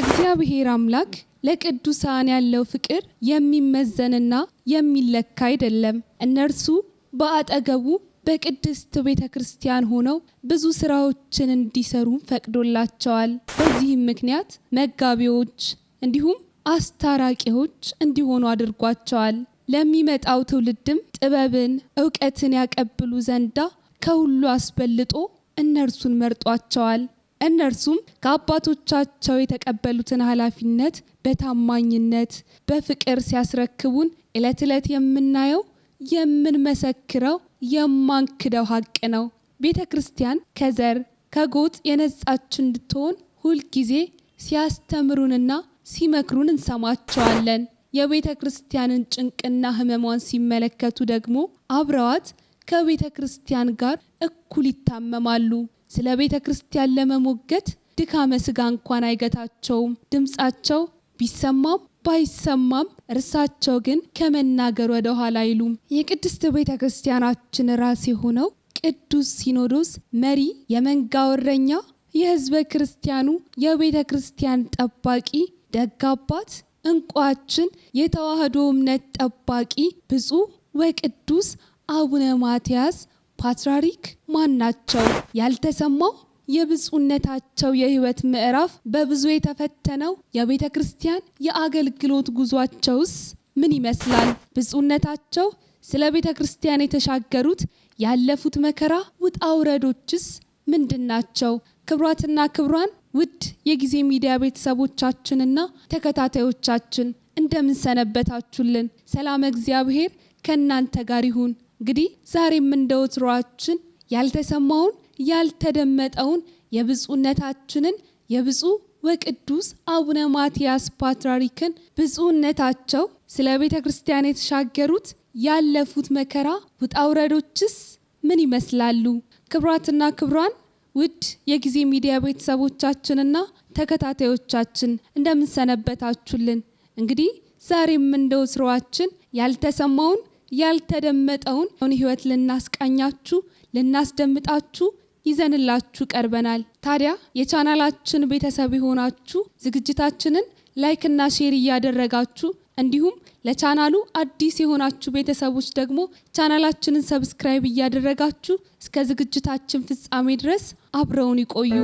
እግዚአብሔር አምላክ ለቅዱሳን ያለው ፍቅር የሚመዘንና የሚለካ አይደለም። እነርሱ በአጠገቡ በቅድስት ቤተክርስቲያን ሆነው ብዙ ስራዎችን እንዲሰሩ ፈቅዶላቸዋል። በዚህም ምክንያት መጋቢዎች እንዲሁም አስታራቂዎች እንዲሆኑ አድርጓቸዋል። ለሚመጣው ትውልድም ጥበብን፣ ዕውቀትን ያቀብሉ ዘንዳ ከሁሉ አስበልጦ እነርሱን መርጧቸዋል። እነርሱም ከአባቶቻቸው የተቀበሉትን ኃላፊነት በታማኝነት በፍቅር ሲያስረክቡን ዕለት ዕለት የምናየው የምንመሰክረው የማንክደው ሀቅ ነው። ቤተክርስቲያን ከዘር ከጎጥ የነጻች እንድትሆን ሁልጊዜ ሲያስተምሩንና ሲመክሩን እንሰማቸዋለን። የቤተክርስቲያንን ጭንቅና ህመሟን ሲመለከቱ ደግሞ አብረዋት ከቤተክርስቲያን ጋር እኩል ይታመማሉ። ስለ ቤተክርስቲያን ለመሞገት ድካመ ስጋ እንኳን አይገታቸውም። ድምጻቸው ቢሰማም ባይሰማም እርሳቸው ግን ከመናገር ወደ ኋላ አይሉም። የቅድስት ቤተክርስቲያናችን ራስ የሆነው ቅዱስ ሲኖዶስ መሪ፣ የመንጋው እረኛ፣ የህዝበ ክርስቲያኑ የቤተክርስቲያን ጠባቂ ደግ አባት፣ እንቋችን የተዋህዶ እምነት ጠባቂ ብፁዕ ወቅዱስ አቡነ ማትያስ ፓትርያርክ ማን ናቸው? ያልተሰማው የብፁዕነታቸው የህይወት ምዕራፍ በብዙ የተፈተነው የቤተ ክርስቲያን የአገልግሎት ጉዟቸውስ ምን ይመስላል? ብፁዕነታቸው ስለ ቤተ ክርስቲያን የተሻገሩት ያለፉት መከራ ውጣ ውረዶችስ ምንድናቸው? ክብሯትና ክብሯን ውድ የጊዜ ሚዲያ ቤተሰቦቻችንና ተከታታዮቻችን እንደምን ሰነበታችሁልን? ሰላም እግዚአብሔር ከእናንተ ጋር ይሁን። እንግዲህ ዛሬም እንደወትሯችን ያልተሰማውን ያልተደመጠውን የብፁዕነታችንን የብፁዕ ወቅዱስ አቡነ ማትያስ ፓትርያርክን ብፁዕነታቸው ስለ ቤተ ክርስቲያን የተሻገሩት ያለፉት መከራ ውጣ ውረዶችስ ምን ይመስላሉ? ክብሯትና ክብሯን ውድ የጊዜ ሚዲያ ቤተሰቦቻችንና ተከታታዮቻችን እንደምን ሰነበታችሁልን? እንግዲህ ዛሬም እንደወትሯችን ያልተሰማውን ያልተደመጠውን ህይወት ልናስቃኛችሁ ልናስደምጣችሁ ይዘንላችሁ ቀርበናል። ታዲያ የቻናላችን ቤተሰብ የሆናችሁ ዝግጅታችንን ላይክ እና ሼር እያደረጋችሁ እንዲሁም ለቻናሉ አዲስ የሆናችሁ ቤተሰቦች ደግሞ ቻናላችንን ሰብስክራይብ እያደረጋችሁ እስከ ዝግጅታችን ፍጻሜ ድረስ አብረውን ይቆዩ።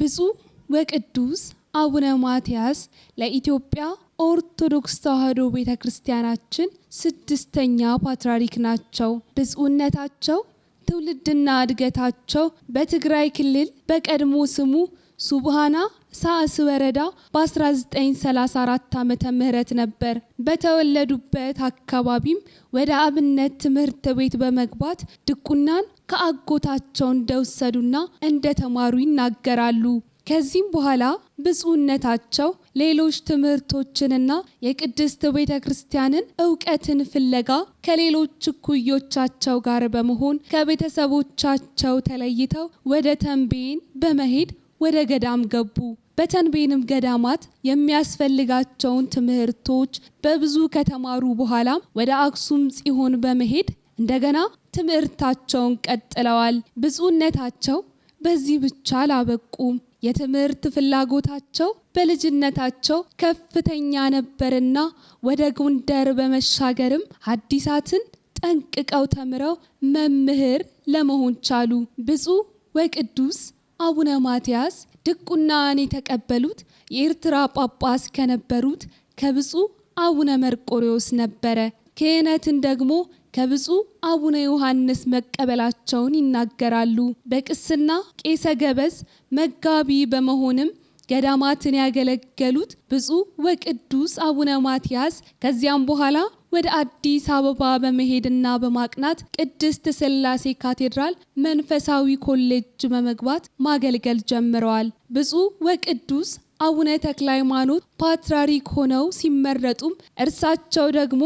ብፁዕ ወቅዱስ አቡነ ማትያስ ለኢትዮጵያ ኦርቶዶክስ ተዋህዶ ቤተክርስቲያናችን 6ኛ ፓትርያርክ ናቸው። ብፁዕነታቸው ትውልድና እድገታቸው በትግራይ ክልል በቀድሞ ስሙ ሱብሃና ሳዕስ ወረዳ በ1934 ዓመተ ምህረት ነበር። በተወለዱበት አካባቢም ወደ አብነት ትምህርት ቤት በመግባት ድቁናን ከአጎታቸው እንደወሰዱና እንደተማሩ ይናገራሉ። ከዚህም በኋላ ብፁዕነታቸው ሌሎች ትምህርቶችንና የቅድስት ቤተክርስቲያንን ዕውቀትን ፍለጋ ከሌሎች እኩዮቻቸው ጋር በመሆን ከቤተሰቦቻቸው ተለይተው ወደ ተንቤን በመሄድ ወደ ገዳም ገቡ። በተንቤንም ገዳማት የሚያስፈልጋቸውን ትምህርቶች በብዙ ከተማሩ በኋላ ወደ አክሱም ጽዮን በመሄድ እንደገና ትምህርታቸውን ቀጥለዋል። ብፁዕነታቸው በዚህ ብቻ አላበቁም። የትምህርት ፍላጎታቸው በልጅነታቸው ከፍተኛ ነበርና ወደ ጎንደር በመሻገርም ሐዲሳትን ጠንቅቀው ተምረው መምህር ለመሆን ቻሉ። ብፁዕ ወቅዱስ አቡነ ማትያስ ድቁናን የተቀበሉት የኤርትራ ጳጳስ ከነበሩት ከብፁዕ አቡነ መርቆሬዎስ ነበረ። ክህነትን ደግሞ ከብፁዕ አቡነ ዮሐንስ መቀበላቸውን ይናገራሉ። በቅስና ቄሰ ገበዝ መጋቢ በመሆንም ገዳማትን ያገለገሉት ብፁዕ ወቅዱስ አቡነ ማትያስ ከዚያም በኋላ ወደ አዲስ አበባ በመሄድና በማቅናት ቅድስት ሥላሴ ካቴድራል መንፈሳዊ ኮሌጅ በመግባት ማገልገል ጀምረዋል። ብፁዕ ወቅዱስ አቡነ ተክለ ሃይማኖት ፓትርያርክ ሆነው ሲመረጡም እርሳቸው ደግሞ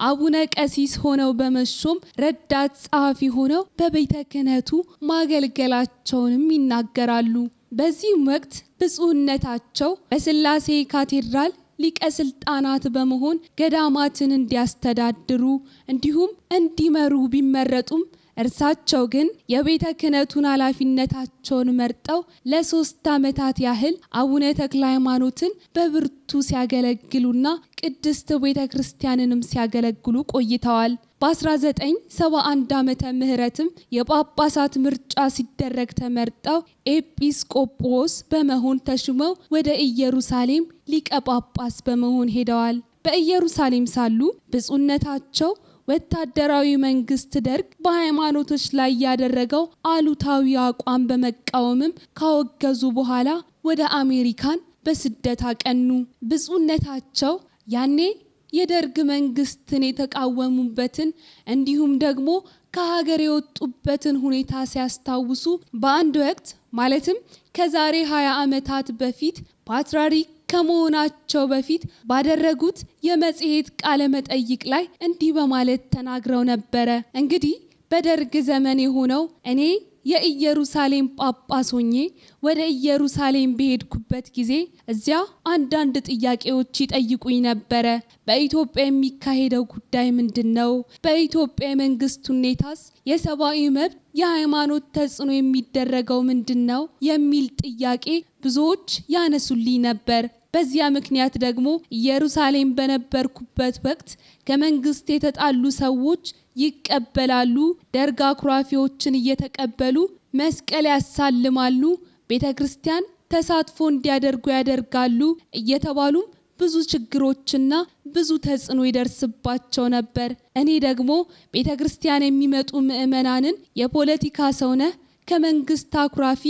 አቡነ ቀሲስ ሆነው በመሾም ረዳት ጸሐፊ ሆነው በቤተ ክህነቱ ማገልገላቸውንም ይናገራሉ። በዚህም ወቅት ብፁዕነታቸው በሥላሴ ካቴድራል ሊቀ ስልጣናት በመሆን ገዳማትን እንዲያስተዳድሩ እንዲሁም እንዲመሩ ቢመረጡም እርሳቸው ግን የቤተ ክህነቱን ኃላፊነታቸውን መርጠው ለ3 ዓመታት ያህል አቡነ ተክለ ሃይማኖትን በብርቱ ሲያገለግሉና ቅድስት ቤተ ክርስቲያንንም ሲያገለግሉ ቆይተዋል። በ1971 ዓመተ ምህረትም የጳጳሳት ምርጫ ሲደረግ ተመርጠው ኤጲስቆጶስ በመሆን ተሹመው ወደ ኢየሩሳሌም ሊቀ ጳጳስ በመሆን ሄደዋል። በኢየሩሳሌም ሳሉ ብፁዕነታቸው ወታደራዊ መንግስት ደርግ በሃይማኖቶች ላይ ያደረገው አሉታዊ አቋም በመቃወምም ካወገዙ በኋላ ወደ አሜሪካን በስደት አቀኑ። ብፁዕነታቸው ያኔ የደርግ መንግስትን የተቃወሙበትን እንዲሁም ደግሞ ከሀገር የወጡበትን ሁኔታ ሲያስታውሱ በአንድ ወቅት ማለትም ከዛሬ 20 ዓመታት በፊት ፓትርያርክ ከመሆናቸው በፊት ባደረጉት የመጽሔት ቃለ መጠይቅ ላይ እንዲህ በማለት ተናግረው ነበረ። እንግዲህ በደርግ ዘመን የሆነው እኔ የኢየሩሳሌም ጳጳስ ሆኜ ወደ ኢየሩሳሌም በሄድኩበት ጊዜ እዚያ አንዳንድ ጥያቄዎች ይጠይቁኝ ነበረ። በኢትዮጵያ የሚካሄደው ጉዳይ ምንድነው? በኢትዮጵያ የመንግስት ሁኔታስ የሰብአዊ መብት፣ የሃይማኖት ተጽዕኖ የሚደረገው ምንድነው? የሚል ጥያቄ ብዙዎች ያነሱልኝ ነበር። በዚያ ምክንያት ደግሞ ኢየሩሳሌም በነበርኩበት ወቅት ከመንግስት የተጣሉ ሰዎች ይቀበላሉ፣ ደርግ አኩራፊዎችን እየተቀበሉ መስቀል ያሳልማሉ፣ ቤተክርስቲያን ተሳትፎ እንዲያደርጉ ያደርጋሉ እየተባሉም ብዙ ችግሮችና ብዙ ተጽዕኖ ይደርስባቸው ነበር። እኔ ደግሞ ቤተክርስቲያን የሚመጡ ምእመናንን የፖለቲካ ሰው ነህ፣ ከመንግስት አኩራፊ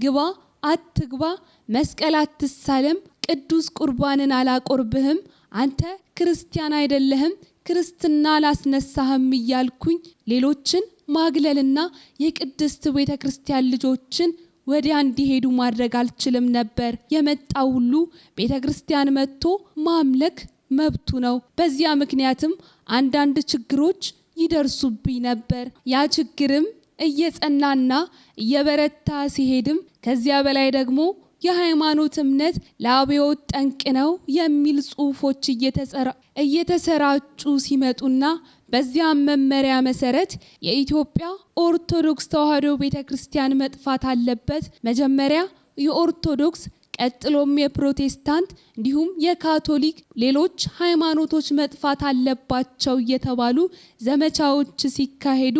ግባ አትግባ፣ መስቀል አትሳለም፣ ቅዱስ ቁርባንን አላቆርብህም፣ አንተ ክርስቲያን አይደለህም፣ ክርስትና አላስነሳህም እያልኩኝ ሌሎችን ማግለልና የቅድስት ቤተ ክርስቲያን ልጆችን ወዲያ እንዲሄዱ ማድረግ አልችልም ነበር። የመጣው ሁሉ ቤተ ክርስቲያን መጥቶ ማምለክ መብቱ ነው። በዚያ ምክንያትም አንዳንድ ችግሮች ይደርሱብኝ ነበር። ያ ችግርም እየጸናና እየበረታ ሲሄድም ከዚያ በላይ ደግሞ የሃይማኖት እምነት ለአብዮት ጠንቅ ነው የሚል ጽሑፎች እየተሰራጩ ሲመጡና በዚያም መመሪያ መሰረት የኢትዮጵያ ኦርቶዶክስ ተዋሕዶ ቤተክርስቲያን መጥፋት አለበት፣ መጀመሪያ የኦርቶዶክስ ቀጥሎም የፕሮቴስታንት እንዲሁም የካቶሊክ ሌሎች ሃይማኖቶች መጥፋት አለባቸው እየተባሉ ዘመቻዎች ሲካሄዱ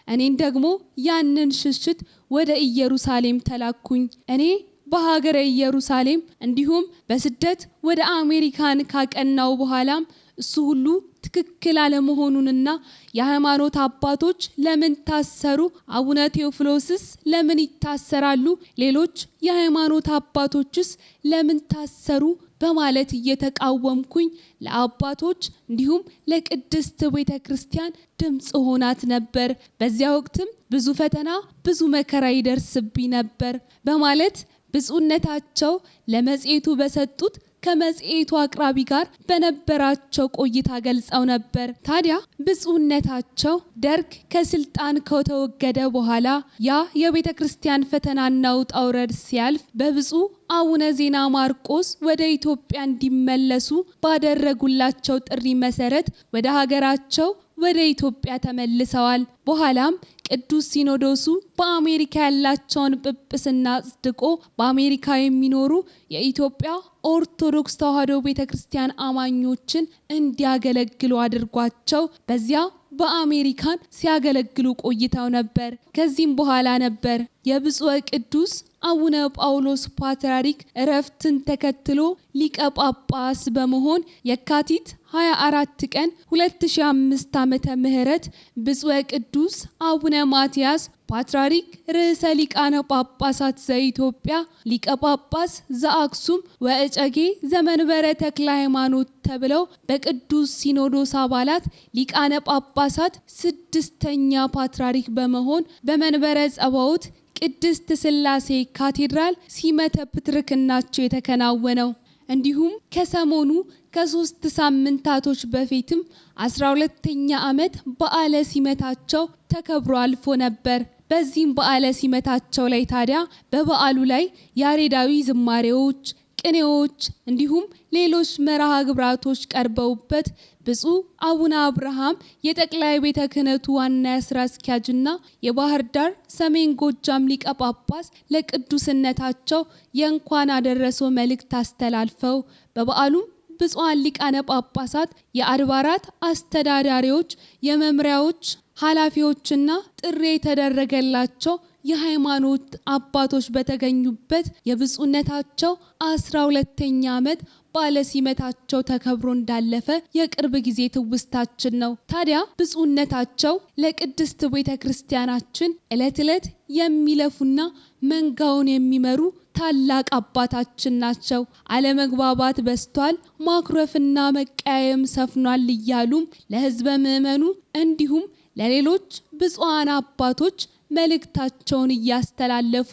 እኔን ደግሞ ያንን ሽሽት ወደ ኢየሩሳሌም ተላኩኝ። እኔ በሀገረ ኢየሩሳሌም እንዲሁም በስደት ወደ አሜሪካን ካቀናው በኋላም እሱ ሁሉ ትክክል አለመሆኑንና የሃይማኖት አባቶች ለምን ታሰሩ፣ አቡነ ቴዎፍሎስስ ለምን ይታሰራሉ፣ ሌሎች የሃይማኖት አባቶችስ ለምን ታሰሩ በማለት እየተቃወምኩኝ ለአባቶች እንዲሁም ለቅድስት ቤተ ክርስቲያን ድምጽ ሆናት ነበር። በዚያ ወቅትም ብዙ ፈተና፣ ብዙ መከራ ይደርስብኝ ነበር በማለት ብፁዕነታቸው ለመጽሔቱ በሰጡት ከመጽሔቱ አቅራቢ ጋር በነበራቸው ቆይታ ገልጸው ነበር። ታዲያ ብፁዕነታቸው ደርግ ከስልጣን ከተወገደ በኋላ ያ የቤተ ክርስቲያን ፈተናና ውጣ ውረድ ሲያልፍ በብፁዕ አቡነ ዜና ማርቆስ ወደ ኢትዮጵያ እንዲመለሱ ባደረጉላቸው ጥሪ መሰረት ወደ ሀገራቸው ወደ ኢትዮጵያ ተመልሰዋል። በኋላም ቅዱስ ሲኖዶሱ በአሜሪካ ያላቸውን ጵጵስና አጽድቆ በአሜሪካ የሚኖሩ የኢትዮጵያ ኦርቶዶክስ ተዋሕዶ ቤተክርስቲያን አማኞችን እንዲያገለግሉ አድርጓቸው በዚያ በአሜሪካን ሲያገለግሉ ቆይተው ነበር። ከዚህም በኋላ ነበር የብፁዕ ቅዱስ አቡነ ጳውሎስ ፓትርያርክ እረፍትን ተከትሎ ሊቀ ጳጳስ በመሆን የካቲት 24 ቀን 2005 ዓመተ ምህረት ብፁዕ ቅዱስ አቡነ ማትያስ ፓትርያርክ ርዕሰ ሊቃነ ጳጳሳት ዘኢትዮጵያ ሊቀ ጳጳስ ዘአክሱም ወእጨጌ ዘመንበረ ተክለ ሃይማኖት ተብለው በቅዱስ ሲኖዶስ አባላት ሊቃነ ጳጳሳት 6ኛ ፓትርያርክ በመሆን በመንበረ ጸባዖት ቅድስት ሥላሴ ካቴድራል ሲመተ ፕትርክናቸው የተከናወነው። እንዲሁም ከሰሞኑ ከ3 ሳምንታቶች በፊትም 12ኛ ዓመት በዓለ ሲመታቸው ተከብሮ አልፎ ነበር። በዚህም በዓለ ሲመታቸው ላይ ታዲያ በበዓሉ ላይ ያሬዳዊ ዝማሬዎች፣ ቅኔዎች እንዲሁም ሌሎች መርሃ ግብራቶች ቀርበውበት ብፁዕ አቡነ አብርሃም የጠቅላይ ቤተ ክህነቱ ዋና ስራ አስኪያጅና የባህር ዳር ሰሜን ጎጃም ሊቀ ጳጳስ ለቅዱስነታቸው የእንኳን አደረሰው መልእክት አስተላልፈው በበዓሉም ብፁዓን ሊቃነ ጳጳሳት፣ የአድባራት አስተዳዳሪዎች፣ የመምሪያዎች ኃላፊዎችና ጥሪ የተደረገላቸው የሃይማኖት አባቶች በተገኙበት የብፁዕነታቸው 12ኛ ዓመት በዓለ ሲመታቸው ተከብሮ እንዳለፈ የቅርብ ጊዜ ትውስታችን ነው። ታዲያ ብፁዕነታቸው ለቅድስት ቤተ ክርስቲያናችን ዕለት ዕለት የሚለፉና መንጋውን የሚመሩ ታላቅ አባታችን ናቸው። አለመግባባት በስቷል፣ ማኩረፍና መቀያየም ሰፍኗል እያሉም ለሕዝበ ምዕመኑ እንዲሁም ለሌሎች ብፁዓን አባቶች መልእክታቸውን እያስተላለፉ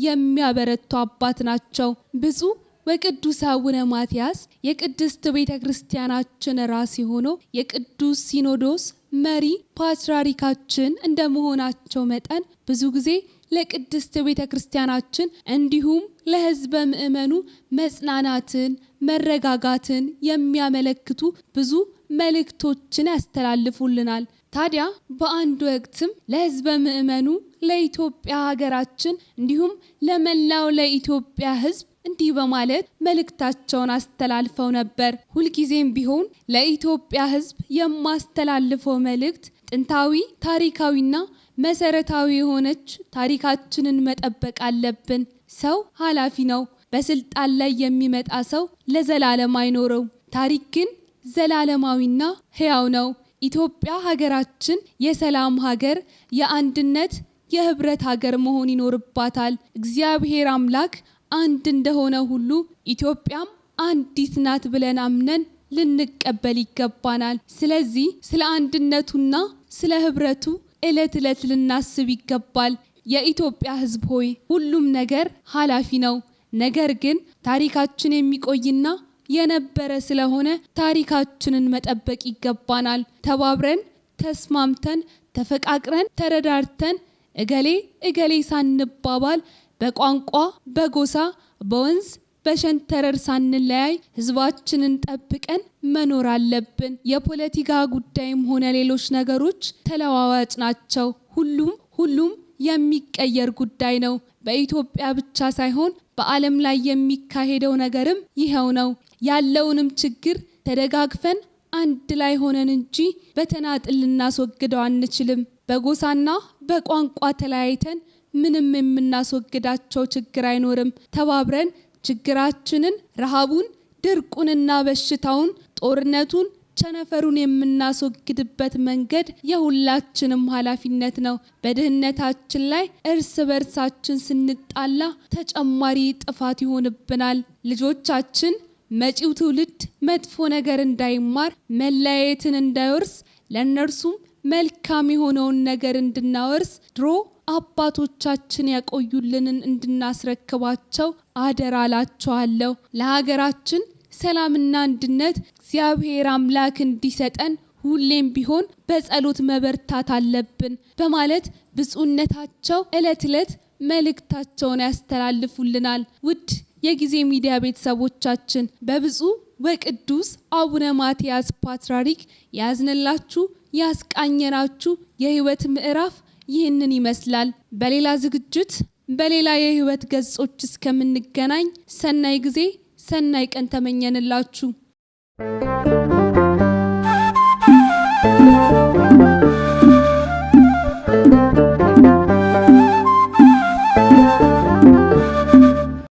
የሚያበረቱ አባት ናቸው። ብፁዕ ወቅዱስ አቡነ ማትያስ የቅድስት ቤተ ክርስቲያናችን ራስ የሆነው የቅዱስ ሲኖዶስ መሪ ፓትርያርካችን እንደመሆናቸው መጠን ብዙ ጊዜ ለቅድስት ቤተ ክርስቲያናችን እንዲሁም ለሕዝበ ምዕመኑ መጽናናትን፣ መረጋጋትን የሚያመለክቱ ብዙ መልእክቶችን ያስተላልፉልናል። ታዲያ በአንድ ወቅትም ለሕዝበ ምዕመኑ ለኢትዮጵያ ሀገራችን እንዲሁም ለመላው ለኢትዮጵያ ሕዝብ እንዲህ በማለት መልእክታቸውን አስተላልፈው ነበር። ሁልጊዜም ቢሆን ለኢትዮጵያ ሕዝብ የማስተላልፈው መልእክት ጥንታዊ ታሪካዊና መሰረታዊ የሆነች ታሪካችንን መጠበቅ አለብን። ሰው ኃላፊ ነው። በስልጣን ላይ የሚመጣ ሰው ለዘላለም አይኖረው። ታሪክ ግን ዘላለማዊና ሕያው ነው። ኢትዮጵያ ሀገራችን የሰላም ሀገር፣ የአንድነት የህብረት ሀገር መሆን ይኖርባታል። እግዚአብሔር አምላክ አንድ እንደሆነ ሁሉ ኢትዮጵያም አንዲት ናት ብለን አምነን ልንቀበል ይገባናል። ስለዚህ ስለ አንድነቱና ስለ ህብረቱ ዕለት ዕለት ልናስብ ይገባል። የኢትዮጵያ ሕዝብ ሆይ ሁሉም ነገር ኃላፊ ነው። ነገር ግን ታሪካችን የሚቆይና የነበረ ስለሆነ ታሪካችንን መጠበቅ ይገባናል። ተባብረን፣ ተስማምተን፣ ተፈቃቅረን፣ ተረዳርተን እገሌ ሳንባባል በቋንቋ፣ በጎሳ፣ በወንዝ፣ በሸንተረር ሳንለያይ ህዝባችንን ጠብቀን መኖር አለብን። የፖለቲካ ጉዳይም ሆነ ሌሎች ነገሮች ተለዋዋጭ ናቸው። ሁሉም የሚቀየር ጉዳይ ነው። በኢትዮጵያ ብቻ ሳይሆን በዓለም ላይ የሚካሄደው ነገርም ይሄው ነው። ያለውንም ችግር ተደጋግፈን አንድ ላይ ሆነን እንጂ በተናጥል ልናስወግደው አንችልም። በጎሳና በቋንቋ ተለያይተን ምንም የምናስወግዳቸው ችግር አይኖርም። ተባብረን ችግራችንን፣ ረሃቡን፣ ድርቁንና በሽታውን፣ ጦርነቱን፣ ቸነፈሩን የምናስወግድበት መንገድ የሁላችንም ኃላፊነት ነው። በድህነታችን ላይ እርስ በርሳችን ስንጣላ ተጨማሪ ጥፋት ይሆንብናል። ልጆቻችን፣ መጪው ትውልድ መጥፎ ነገር እንዳይማር፣ መለያየትን እንዳይወርስ፣ ለእነርሱም መልካም የሆነውን ነገር እንድናወርስ ድሮ አባቶቻችን ያቆዩልንን እንድናስረክባቸው አደራ እላቸዋለሁ። ለሀገራችን ሰላምና አንድነት እግዚአብሔር አምላክ እንዲሰጠን ሁሌም ቢሆን በጸሎት መበርታት አለብን በማለት ብፁዕነታቸው ዕለት ዕለት መልእክታቸውን ያስተላልፉልናል። ውድ የጊዜ ሚዲያ ቤተሰቦቻችን በብፁዕ ወቅዱስ አቡነ ማትያስ ፓትርያርክ ያዝንላችሁ ያስቃኘናችሁ የህይወት ምዕራፍ ይህንን ይመስላል። በሌላ ዝግጅት በሌላ የህይወት ገጾች እስከምንገናኝ ሰናይ ጊዜ ሰናይ ቀን ተመኘንላችሁ።